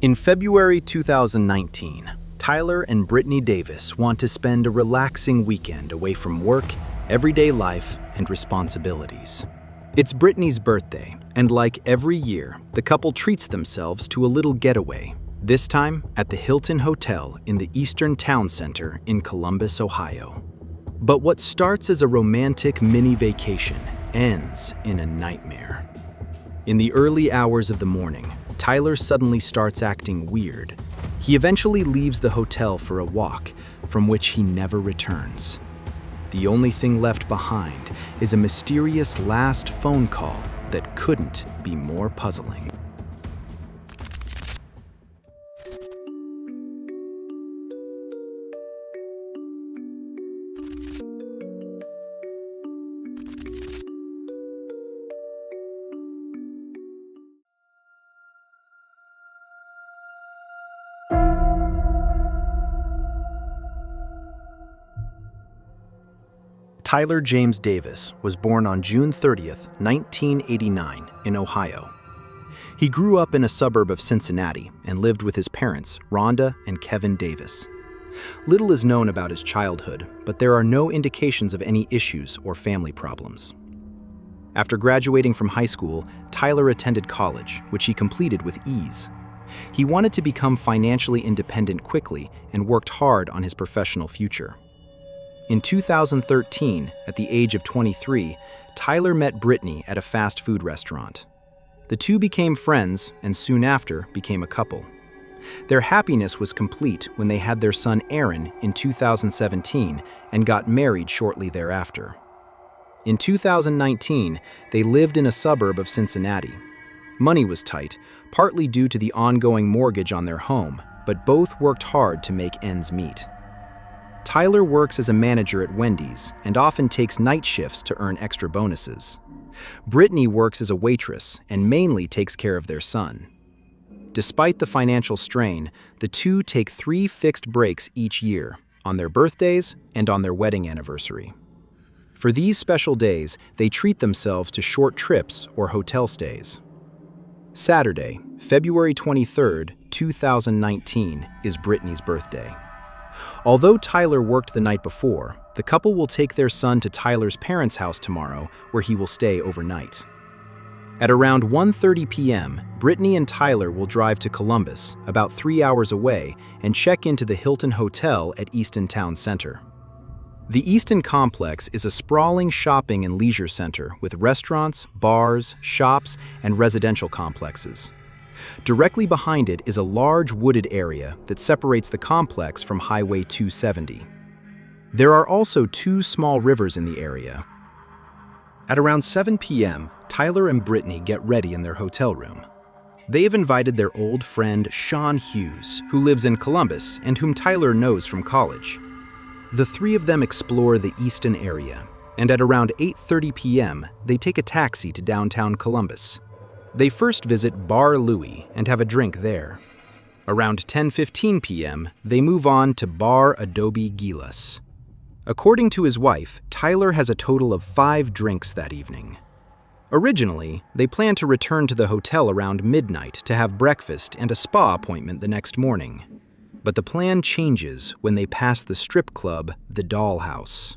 In February 2019, Tyler and Brittany Davis want to spend a relaxing weekend away from work, everyday life, and responsibilities. It's Brittany's birthday, and like every year, the couple treats themselves to a little getaway, this time at the Hilton Hotel in the Easton Town Center in Columbus, Ohio. But what starts as a romantic mini vacation ends in a nightmare. In the early hours of the morning, Tyler suddenly starts acting weird. He eventually leaves the hotel for a walk, from which he never returns. The only thing left behind is a mysterious last phone call that couldn't be more puzzling. Tyler James Davis was born on June 30th, 1989, in Ohio. He grew up in a suburb of Cincinnati and lived with his parents, Rhonda and Kevin Davis. Little is known about his childhood, but there are no indications of any issues or family problems. After graduating from high school, Tyler attended college, which he completed with ease. He wanted to become financially independent quickly and worked hard on his professional future. In 2013, at the age of 23, Tyler met Brittany at a fast food restaurant. The two became friends and soon after became a couple. Their happiness was complete when they had their son Aaron in 2017 and got married shortly thereafter. In 2019, they lived in a suburb of Cincinnati. Money was tight, partly due to the ongoing mortgage on their home, but both worked hard to make ends meet. Tyler works as a manager at Wendy's and often takes night shifts to earn extra bonuses. Brittany works as a waitress and mainly takes care of their son. Despite the financial strain, the two take 3 fixed breaks each year, on their birthdays and on their wedding anniversary. For these special days, they treat themselves to short trips or hotel stays. Saturday, February 23rd, 2019, is Brittany's birthday. Although Tyler worked the night before, the couple will take their son to Tyler's parents' house tomorrow, where he will stay overnight. At around 1:30 p.m., Brittany and Tyler will drive to Columbus, about 3 hours away, and check into the Hilton Hotel at Easton Town Center. The Easton complex is a sprawling shopping and leisure center with restaurants, bars, shops, and residential complexes. Directly behind it is a large wooded area that separates the complex from Highway 270. There are also 2 small rivers in the area. At around 7 p.m., Tyler and Brittany get ready in their hotel room. They have invited their old friend Sean Hughes, who lives in Columbus and whom Tyler knows from college. The 3 of them explore the Easton area, and at around 8:30 p.m., they take a taxi to downtown Columbus. They first visit Bar Louie and have a drink there. Around 10:15 p.m., they move on to Bar Adobe Gilas. According to his wife, Tyler has a total of 5 drinks that evening. Originally, they planned to return to the hotel around midnight to have breakfast and a spa appointment the next morning. But the plan changes when they pass the strip club, the Dollhouse.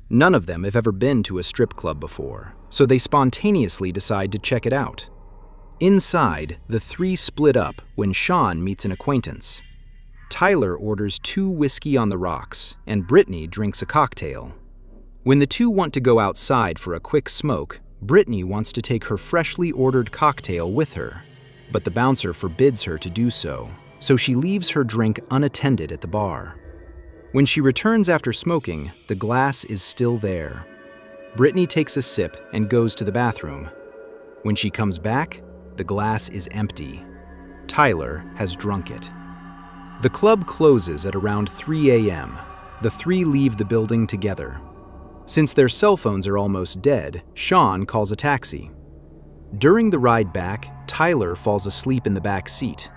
None of them have ever been to a strip club before, so they spontaneously decide to check it out. Inside, the 3 split up when Sean meets an acquaintance. Tyler orders 2 whiskey on the rocks, and Brittany drinks a cocktail. When the 2 want to go outside for a quick smoke, Brittany wants to take her freshly ordered cocktail with her, but the bouncer forbids her to do so, so she leaves her drink unattended at the bar. When she returns after smoking, the glass is still there. Brittany takes a sip and goes to the bathroom. When she comes back, the glass is empty. Tyler has drunk it. The club closes at around 3 a.m. The 3 leave the building together. Since their cell phones are almost dead, Sean calls a taxi. During the ride back, Tyler falls asleep in the back seat.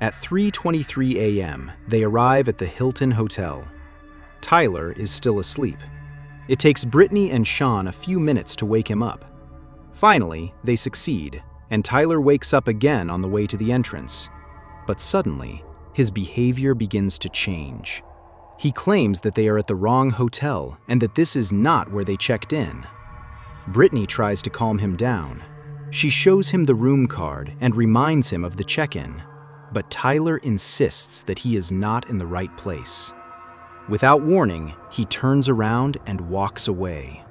At 3:23 a.m., they arrive at the Hilton Hotel. Tyler is still asleep. It takes Brittany and Sean a few minutes to wake him up. Finally, they succeed, and Tyler wakes up again on the way to the entrance. But suddenly, his behavior begins to change. He claims that they are at the wrong hotel and that this is not where they checked in. Brittany tries to calm him down. She shows him the room card and reminds him of the check-in, but Tyler insists that he is not in the right place. Without warning, he turns around and walks away.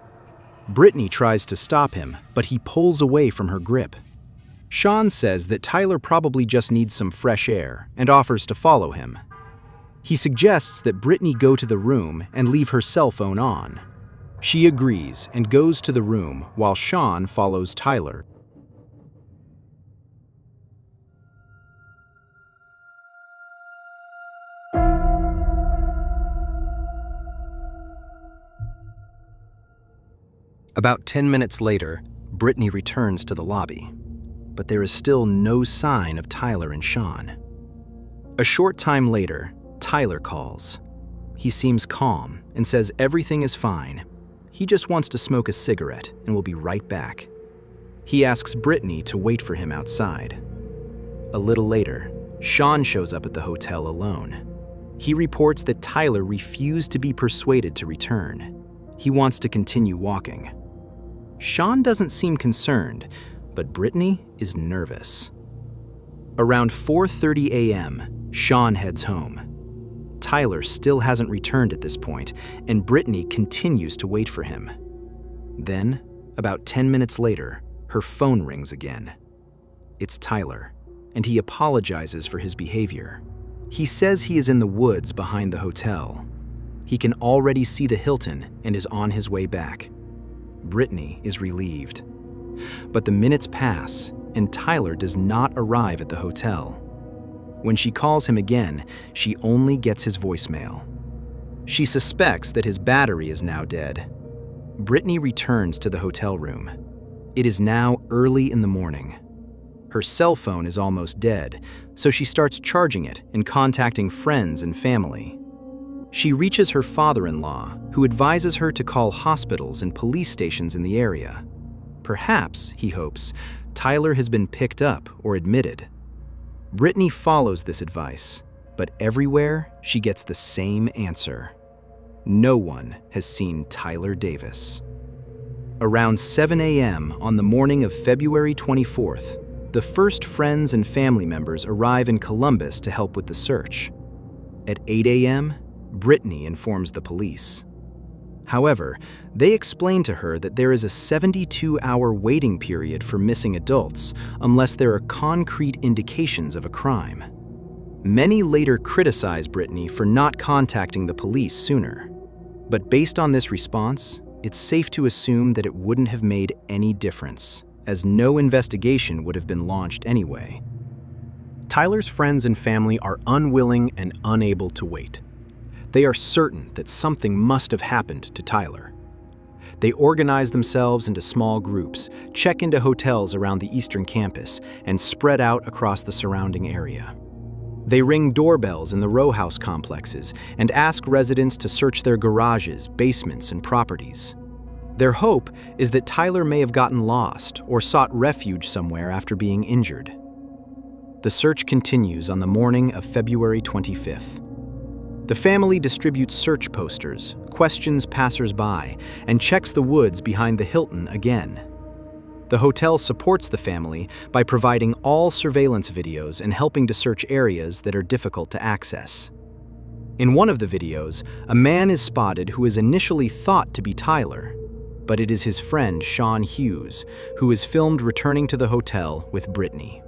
Brittany tries to stop him, but he pulls away from her grip. Sean says that Tyler probably just needs some fresh air and offers to follow him. He suggests that Brittany go to the room and leave her cell phone on. She agrees and goes to the room while Sean follows Tyler. About 10 minutes later, Brittany returns to the lobby, but there is still no sign of Tyler and Sean. A short time later, Tyler calls. He seems calm and says everything is fine. He just wants to smoke a cigarette and will be right back. He asks Brittany to wait for him outside. A little later, Sean shows up at the hotel alone. He reports that Tyler refused to be persuaded to return. He wants to continue walking. Sean doesn't seem concerned, but Brittany is nervous. Around 4:30 a.m., Sean heads home. Tyler still hasn't returned at this point, and Brittany continues to wait for him. Then, about 10 minutes later, her phone rings again. It's Tyler, and he apologizes for his behavior. He says he is in the woods behind the hotel. He can already see the Hilton and is on his way back. Brittany is relieved. But the minutes pass, and Tyler does not arrive at the hotel. When she calls him again, she only gets his voicemail. She suspects that his battery is now dead. Brittany returns to the hotel room. It is now early in the morning. Her cell phone is almost dead, so she starts charging it and contacting friends and family. She reaches her father-in-law, who advises her to call hospitals and police stations in the area. Perhaps, he hopes, Tyler has been picked up or admitted. Brittany follows this advice, but everywhere she gets the same answer. No one has seen Tyler Davis. Around 7 a.m. on the morning of February 24th, the first friends and family members arrive in Columbus to help with the search. At 8 a.m., Brittany informs the police. However, they explain to her that there is a 72-hour waiting period for missing adults unless there are concrete indications of a crime. Many later criticize Brittany for not contacting the police sooner. But based on this response, it's safe to assume that it wouldn't have made any difference, as no investigation would have been launched anyway. Tyler's friends and family are unwilling and unable to wait. They are certain that something must have happened to Tyler. They organize themselves into small groups, check into hotels around the Eastern campus, and spread out across the surrounding area. They ring doorbells in the row house complexes and ask residents to search their garages, basements, and properties. Their hope is that Tyler may have gotten lost or sought refuge somewhere after being injured. The search continues on the morning of February 25th. The family distributes search posters, questions passers-by, and checks the woods behind the Hilton again. The hotel supports the family by providing all surveillance videos and helping to search areas that are difficult to access. In one of the videos, a man is spotted who is initially thought to be Tyler, but it is his friend Sean Hughes, who is filmed returning to the hotel with Brittany.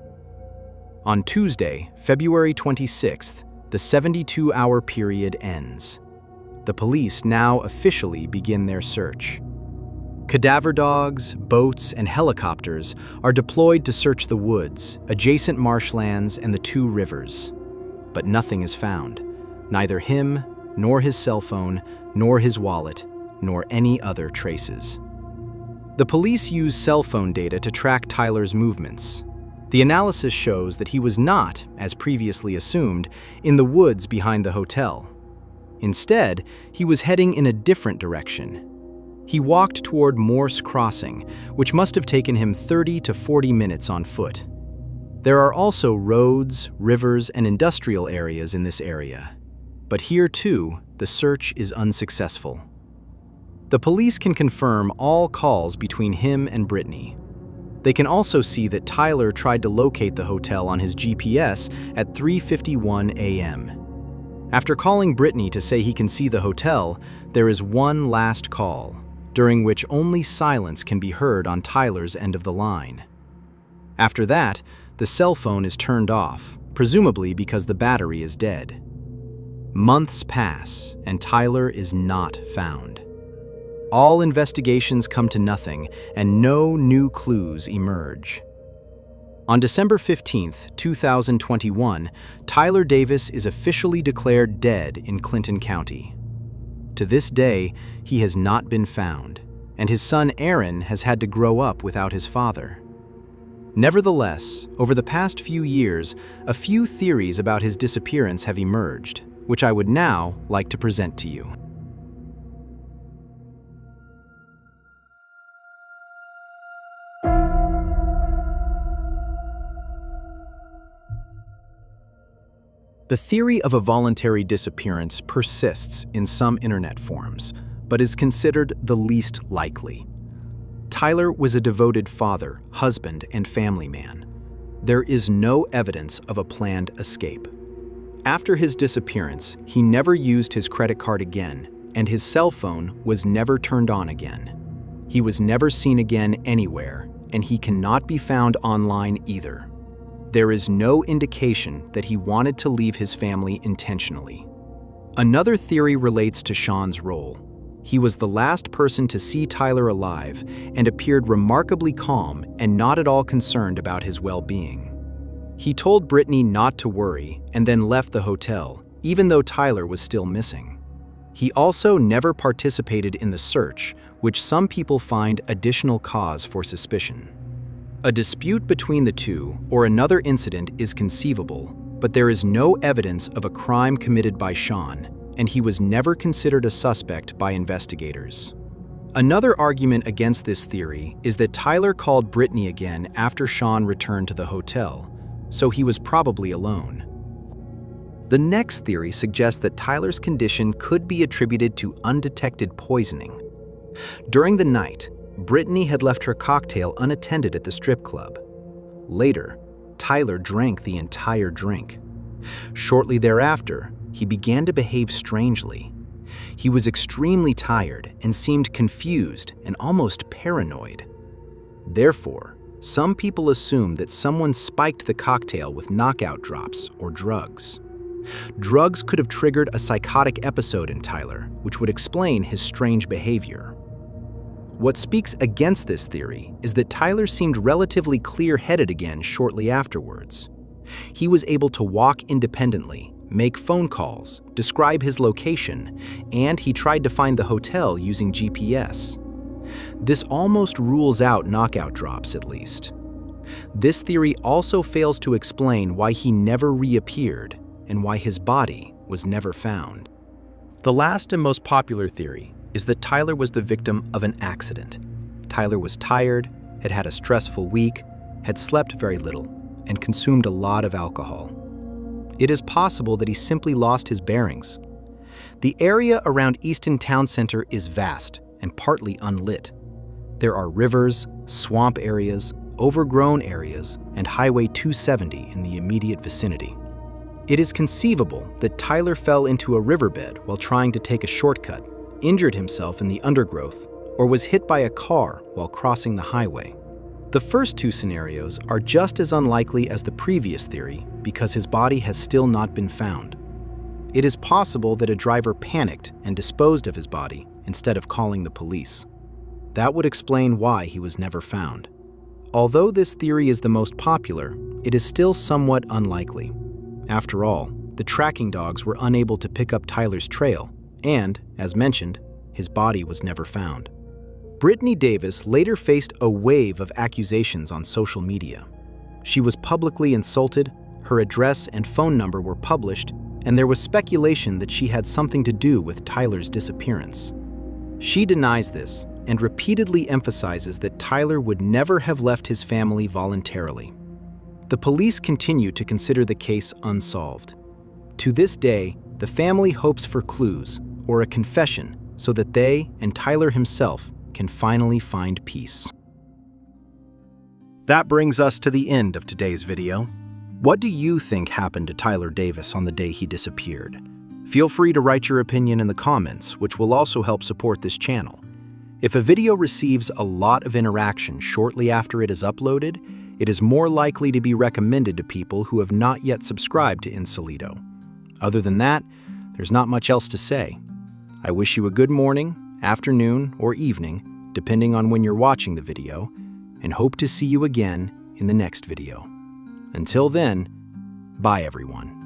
On Tuesday, February 26th, the 72-hour period ends. The police now officially begin their search. Cadaver dogs, boats, and helicopters are deployed to search the woods, adjacent marshlands, and the two rivers. But nothing is found. Neither him, nor his cell phone, nor his wallet, nor any other traces. The police use cell phone data to track Tyler's movements. The analysis shows that he was not, as previously assumed, in the woods behind the hotel. Instead, he was heading in a different direction. He walked toward Morse Crossing, which must have taken him 30 to 40 minutes on foot. There are also roads, rivers, and industrial areas in this area. But here, too, the search is unsuccessful. The police can confirm all calls between him and Brittany. They can also see that Tyler tried to locate the hotel on his GPS at 3:51 a.m. After calling Brittany to say he can see the hotel, there is one last call, during which only silence can be heard on Tyler's end of the line. After that, the cell phone is turned off, presumably because the battery is dead. Months pass, and Tyler is not found. All investigations come to nothing, and no new clues emerge. On December 15, 2021, Tyler Davis is officially declared dead in Clinton County. To this day, he has not been found, and his son Aaron has had to grow up without his father. Nevertheless, over the past few years, a few theories about his disappearance have emerged, which I would now like to present to you. The theory of a voluntary disappearance persists in some internet forums, but is considered the least likely. Tyler was a devoted father, husband, and family man. There is no evidence of a planned escape. After his disappearance, he never used his credit card again, and his cell phone was never turned on again. He was never seen again anywhere, and he cannot be found online either. There is no indication that he wanted to leave his family intentionally. Another theory relates to Sean's role. He was the last person to see Tyler alive and appeared remarkably calm and not at all concerned about his well-being. He told Brittany not to worry and then left the hotel, even though Tyler was still missing. He also never participated in the search, which some people find additional cause for suspicion. A dispute between the two or another incident is conceivable, but there is no evidence of a crime committed by Sean, and he was never considered a suspect by investigators. Another argument against this theory is that Tyler called Brittany again after Sean returned to the hotel, so he was probably alone. The next theory suggests that Tyler's condition could be attributed to undetected poisoning. During the night, Brittany had left her cocktail unattended at the strip club. Later, Tyler drank the entire drink. Shortly thereafter, he began to behave strangely. He was extremely tired and seemed confused and almost paranoid. Therefore, some people assume that someone spiked the cocktail with knockout drops or drugs. Drugs could have triggered a psychotic episode in Tyler, which would explain his strange behavior. What speaks against this theory is that Tyler seemed relatively clear-headed again shortly afterwards. He was able to walk independently, make phone calls, describe his location, and he tried to find the hotel using GPS. This almost rules out knockout drops, at least. This theory also fails to explain why he never reappeared and why his body was never found. The last and most popular theory is that Tyler was the victim of an accident. Tyler was tired, had had a stressful week, had slept very little, and consumed a lot of alcohol. It is possible that he simply lost his bearings. The area around Easton Town Center is vast and partly unlit. There are rivers, swamp areas, overgrown areas, and Highway 270 in the immediate vicinity. It is conceivable that Tyler fell into a riverbed while trying to take a shortcut, injured himself in the undergrowth, or was hit by a car while crossing the highway. The first two scenarios are just as unlikely as the previous theory because his body has still not been found. It is possible that a driver panicked and disposed of his body instead of calling the police. That would explain why he was never found. Although this theory is the most popular, it is still somewhat unlikely. After all, the tracking dogs were unable to pick up Tyler's trail, and, as mentioned, his body was never found. Brittany Davis later faced a wave of accusations on social media. She was publicly insulted, her address and phone number were published, and there was speculation that she had something to do with Tyler's disappearance. She denies this and repeatedly emphasizes that Tyler would never have left his family voluntarily. The police continue to consider the case unsolved. To this day, the family hopes for clues or a confession so that they and Tyler himself can finally find peace. That brings us to the end of today's video. What do you think happened to Tyler Davis on the day he disappeared? Feel free to write your opinion in the comments, which will also help support this channel. If a video receives a lot of interaction shortly after it is uploaded, it is more likely to be recommended to people who have not yet subscribed to Insolito. Other than that, there's not much else to say. I wish you a good morning, afternoon, or evening, depending on when you're watching the video, and hope to see you again in the next video. Until then, bye everyone.